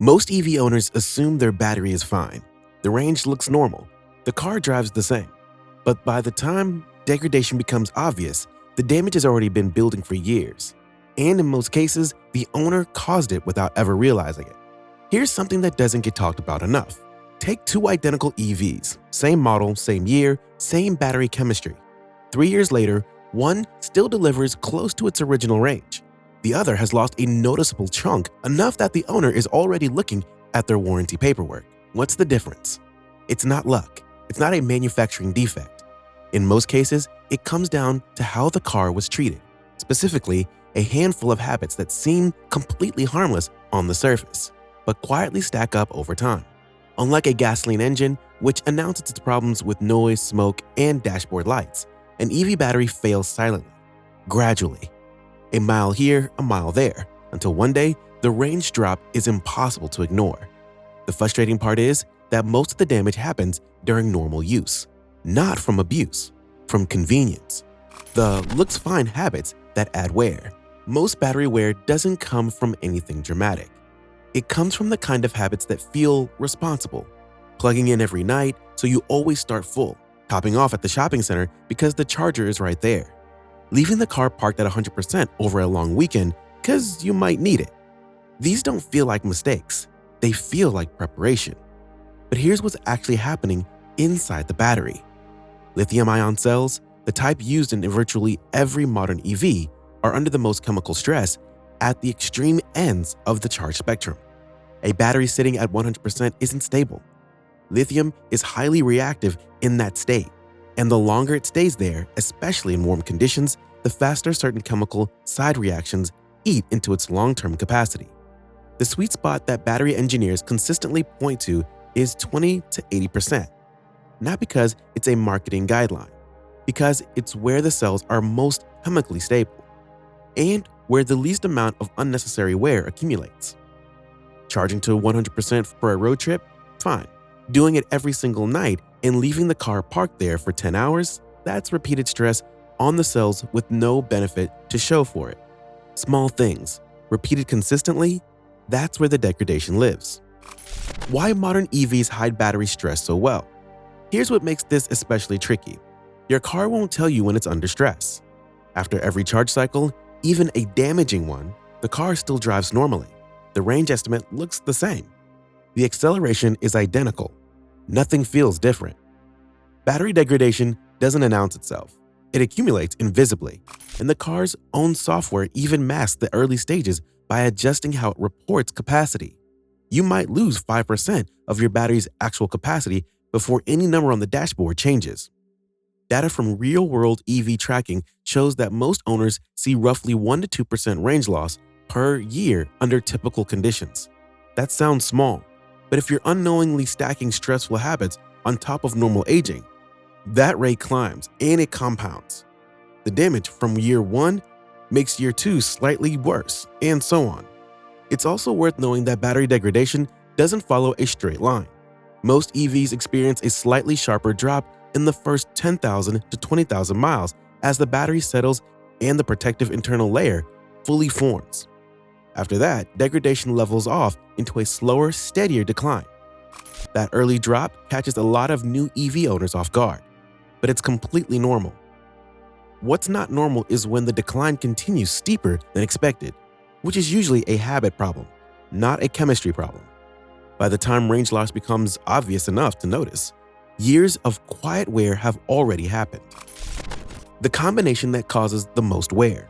Most EV owners assume their battery is fine. The range looks normal. The car drives the same. But by the time degradation becomes obvious, the damage has already been building for years. And in most cases, the owner caused it without ever realizing it. Here's something that doesn't get talked about enough. Take two identical EVs, same model, same year, same battery chemistry. 3 years later, one still delivers close to its original range. The other has lost a noticeable chunk, enough that the owner is already looking at their warranty paperwork. What's the difference? It's not luck. It's not a manufacturing defect. In most cases, it comes down to how the car was treated, specifically a handful of habits that seem completely harmless on the surface, but quietly stack up over time. Unlike a gasoline engine, which announces its problems with noise, smoke, and dashboard lights, an EV battery fails silently, gradually. A mile here, a mile there, until one day, the range drop is impossible to ignore. The frustrating part is that most of the damage happens during normal use, not from abuse, from convenience. The looks fine habits that add wear. Most battery wear doesn't come from anything dramatic. It comes from the kind of habits that feel responsible. Plugging in every night so you always start full, topping off at the shopping center because the charger is right there, leaving the car parked at 100% over a long weekend because you might need it. These don't feel like mistakes. They feel like preparation. But here's what's actually happening inside the battery. Lithium-ion cells, the type used in virtually every modern EV, are under the most chemical stress at the extreme ends of the charge spectrum. A battery sitting at 100% isn't stable. Lithium is highly reactive in that state, and the longer it stays there, especially in warm conditions, the faster certain chemical side reactions eat into its long-term capacity. The sweet spot that battery engineers consistently point to is 20 to 80%, not because it's a marketing guideline, because it's where the cells are most chemically stable, and where the least amount of unnecessary wear accumulates. Charging to 100% for a road trip? Fine. Doing it every single night and leaving the car parked there for 10 hours? That's repeated stress on the cells with no benefit to show for it. Small things, repeated consistently, that's where the degradation lives. Why modern EVs hide battery stress so well? Here's what makes this especially tricky. Your car won't tell you when it's under stress. After every charge cycle, even a damaging one, the car still drives normally. The range estimate looks the same. The acceleration is identical. Nothing feels different. Battery degradation doesn't announce itself. It accumulates invisibly, and the car's own software even masks the early stages by adjusting how it reports capacity. You might lose 5% of your battery's actual capacity before any number on the dashboard changes. Data from real-world EV tracking shows that most owners see roughly 1 to 2% range loss per year under typical conditions. That sounds small, but if you're unknowingly stacking stressful habits on top of normal aging, that rate climbs and it compounds. The damage from year 1 makes year 2 slightly worse, and so on. It's also worth knowing that battery degradation doesn't follow a straight line. Most EVs experience a slightly sharper drop in the first 10,000 to 20,000 miles as the battery settles and the protective internal layer fully forms. After that, degradation levels off into a slower, steadier decline. That early drop catches a lot of new EV owners off guard, but it's completely normal. What's not normal is when the decline continues steeper than expected, which is usually a habit problem, not a chemistry problem. By the time range loss becomes obvious enough to notice, years of quiet wear have already happened. The combination that causes the most wear.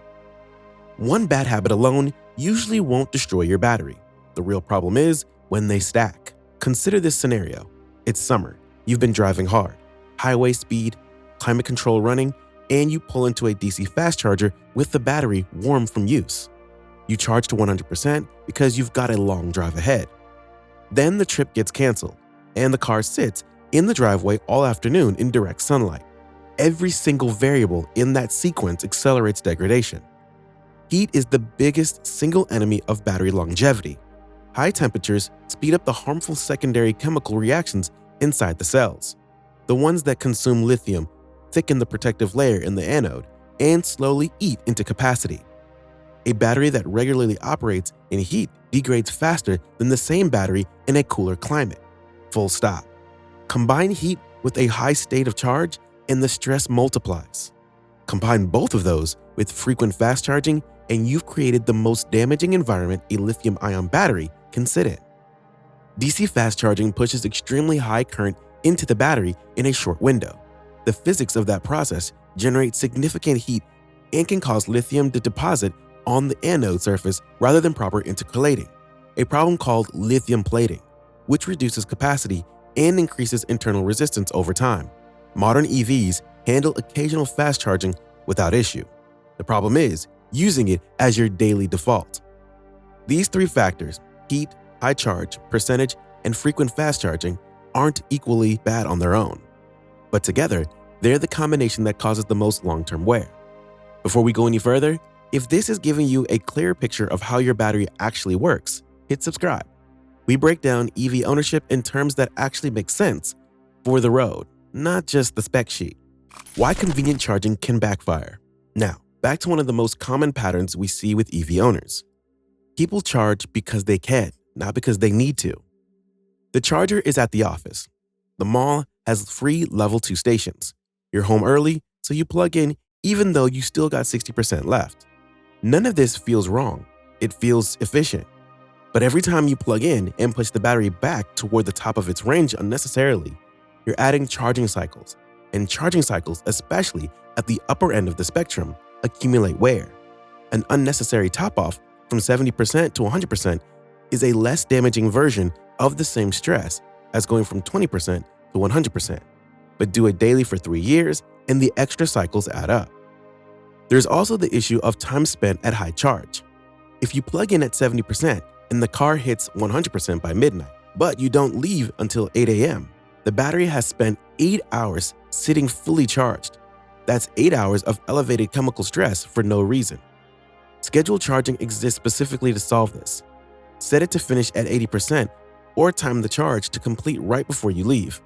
One bad habit alone usually won't destroy your battery. The real problem is when they stack. Consider this scenario. It's summer. You've been driving hard, highway speed, climate control running, and you pull into a DC fast charger with the battery warm from use. You charge to 100% because you've got a long drive ahead. Then the trip gets canceled, and the car sits in the driveway all afternoon in direct sunlight. Every single variable in that sequence accelerates degradation. Heat is the biggest single enemy of battery longevity. High temperatures speed up the harmful secondary chemical reactions inside the cells. The ones that consume lithium, thicken the protective layer in the anode, and slowly eat into capacity. A battery that regularly operates in heat degrades faster than the same battery in a cooler climate. Full stop. Combine heat with a high state of charge and the stress multiplies. Combine both of those with frequent fast charging and you've created the most damaging environment a lithium-ion battery can sit in. DC fast charging pushes extremely high current into the battery in a short window. The physics of that process generates significant heat and can cause lithium to deposit on the anode surface rather than proper intercalating, a problem called lithium plating, which reduces capacity and increases internal resistance over time. Modern EVs handle occasional fast charging without issue. The problem is using it as your daily default. These three factors, heat, high charge, percentage, and frequent fast charging, aren't equally bad on their own. But together, they're the combination that causes the most long-term wear. Before we go any further, if this is giving you a clear picture of how your battery actually works, hit subscribe. We break down EV ownership in terms that actually make sense for the road, not just the spec sheet. Why convenient charging can backfire. Now, back to one of the most common patterns we see with EV owners. People charge because they can, not because they need to. The charger is at the office. The mall has free level 2 stations. You're home early, so you plug in even though you still got 60% left. None of this feels wrong. It feels efficient. But every time you plug in and push the battery back toward the top of its range unnecessarily, you're adding charging cycles. And charging cycles, especially at the upper end of the spectrum, accumulate wear. An unnecessary top-off from 70% to 100% is a less damaging version of the same stress as going from 20% to 100%. But do it daily for 3 years and the extra cycles add up. There's also the issue of time spent at high charge. If you plug in at 70% and the car hits 100% by midnight, but you don't leave until 8 a.m., the battery has spent 8 hours sitting fully charged. That's 8 hours of elevated chemical stress for no reason. Scheduled charging exists specifically to solve this. Set it to finish at 80% or time the charge to complete right before you leave.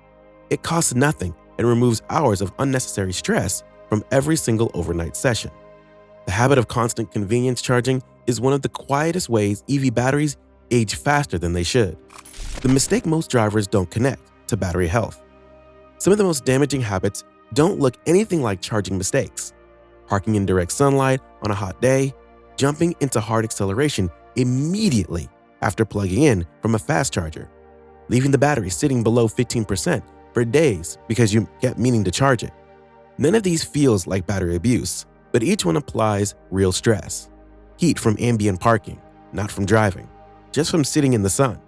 It costs nothing and removes hours of unnecessary stress from every single overnight session. The habit of constant convenience charging is one of the quietest ways EV batteries age faster than they should. The mistake most drivers don't connect to battery health. Some of the most damaging habits don't look anything like charging mistakes. Parking in direct sunlight on a hot day, jumping into hard acceleration immediately after plugging in from a fast charger, leaving the battery sitting below 15% for days because you kept meaning to charge it. None of these feels like battery abuse, but each one applies real stress. Heat from ambient parking, not from driving, just from sitting in the sun,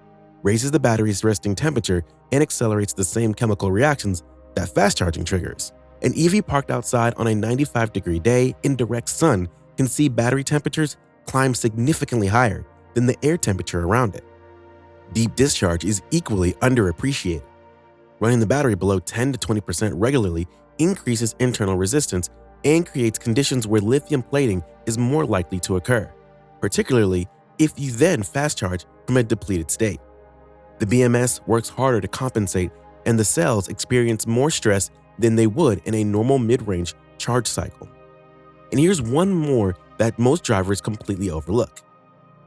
raises the battery's resting temperature and accelerates the same chemical reactions that fast charging triggers. An EV parked outside on a 95-degree day in direct sun can see battery temperatures climb significantly higher than the air temperature around it. Deep discharge is equally underappreciated. Running the battery below 10 to 20% regularly increases internal resistance and creates conditions where lithium plating is more likely to occur, particularly if you then fast charge from a depleted state. The BMS works harder to compensate and the cells experience more stress than they would in a normal mid-range charge cycle. And here's one more that most drivers completely overlook: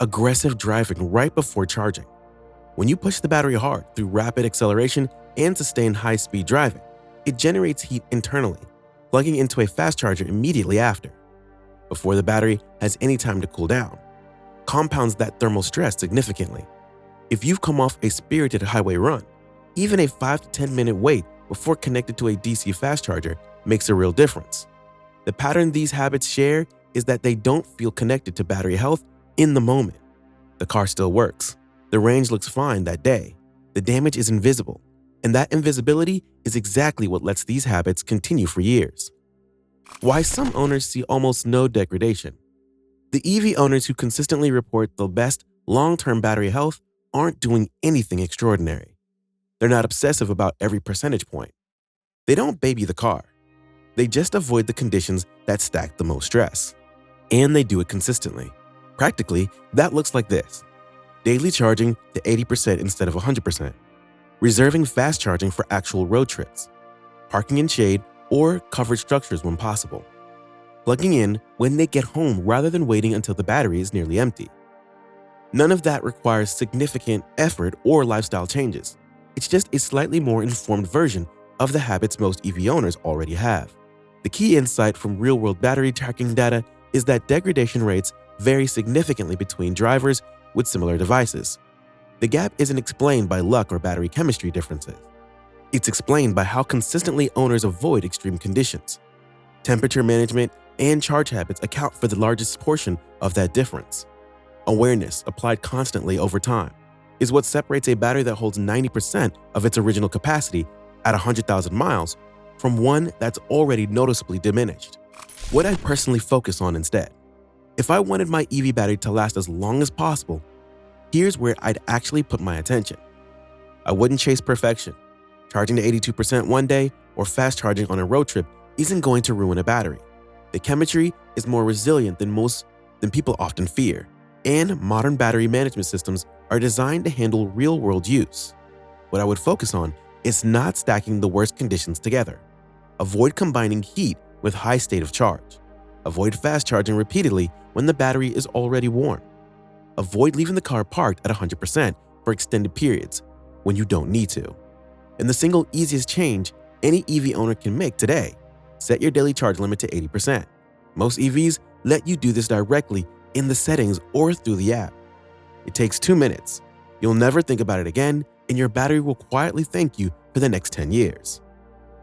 aggressive driving right before charging. When you push the battery hard through rapid acceleration and sustained high-speed driving, it generates heat internally, plugging into a fast charger immediately after, before the battery has any time to cool down, compounds that thermal stress significantly. If you've come off a spirited highway run, even a 5 to 10 minute wait before connected to a DC fast charger makes a real difference. The pattern these habits share is that they don't feel connected to battery health in the moment. The car still works. The range looks fine that day. The damage is invisible. And that invisibility is exactly what lets these habits continue for years. Why some owners see almost no degradation. The EV owners who consistently report the best long-term battery health aren't doing anything extraordinary. They're not obsessive about every percentage point. They don't baby the car. They just avoid the conditions that stack the most stress. And they do it consistently. Practically, that looks like this: daily charging to 80% instead of 100%, reserving fast charging for actual road trips, parking in shade or covered structures when possible, plugging in when they get home rather than waiting until the battery is nearly empty, None of that requires significant effort or lifestyle changes. It's just a slightly more informed version of the habits most EV owners already have. The key insight from real-world battery tracking data is that degradation rates vary significantly between drivers with similar devices. The gap isn't explained by luck or battery chemistry differences. It's explained by how consistently owners avoid extreme conditions. Temperature management and charge habits account for the largest portion of that difference. Awareness, applied constantly over time, is what separates a battery that holds 90% of its original capacity at 100,000 miles from one that's already noticeably diminished. What I personally focus on instead. If I wanted my EV battery to last as long as possible, here's where I'd actually put my attention. I wouldn't chase perfection. Charging to 82% one day or fast charging on a road trip isn't going to ruin a battery. The chemistry is more resilient than people often fear, and modern battery management systems are designed to handle real-world use. What I would focus on is not stacking the worst conditions together. Avoid combining heat with high state of charge. Avoid fast charging repeatedly when the battery is already warm. Avoid leaving the car parked at 100% for extended periods when you don't need to. And the single easiest change any EV owner can make today: set your daily charge limit to 80%. Most EVs let you do this directly in the settings or through the app. It takes 2 minutes. You'll never think about it again, and your battery will quietly thank you for the next 10 years.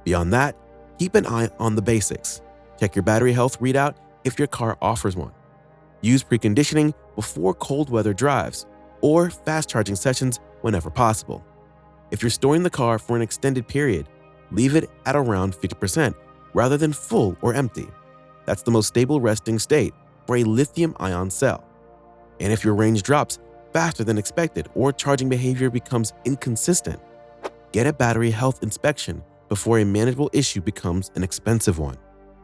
Beyond that, keep an eye on the basics. Check your battery health readout if your car offers one. Use preconditioning before cold weather drives, or fast charging sessions whenever possible. If you're storing the car for an extended period, leave it at around 50% rather than full or empty. That's the most stable resting state for a lithium-ion cell. And if your range drops faster than expected or charging behavior becomes inconsistent, get a battery health inspection before a manageable issue becomes an expensive one.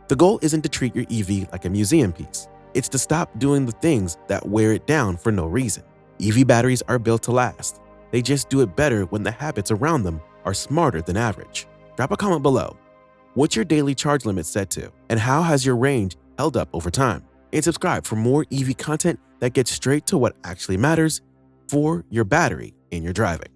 The goal isn't to treat your EV like a museum piece. It's to stop doing the things that wear it down for no reason. EV batteries are built to last. They just do it better when the habits around them are smarter than average. Drop a comment below. What's your daily charge limit set to, and how has your range held up over time? And subscribe for more EV content that gets straight to what actually matters for your battery in your driving.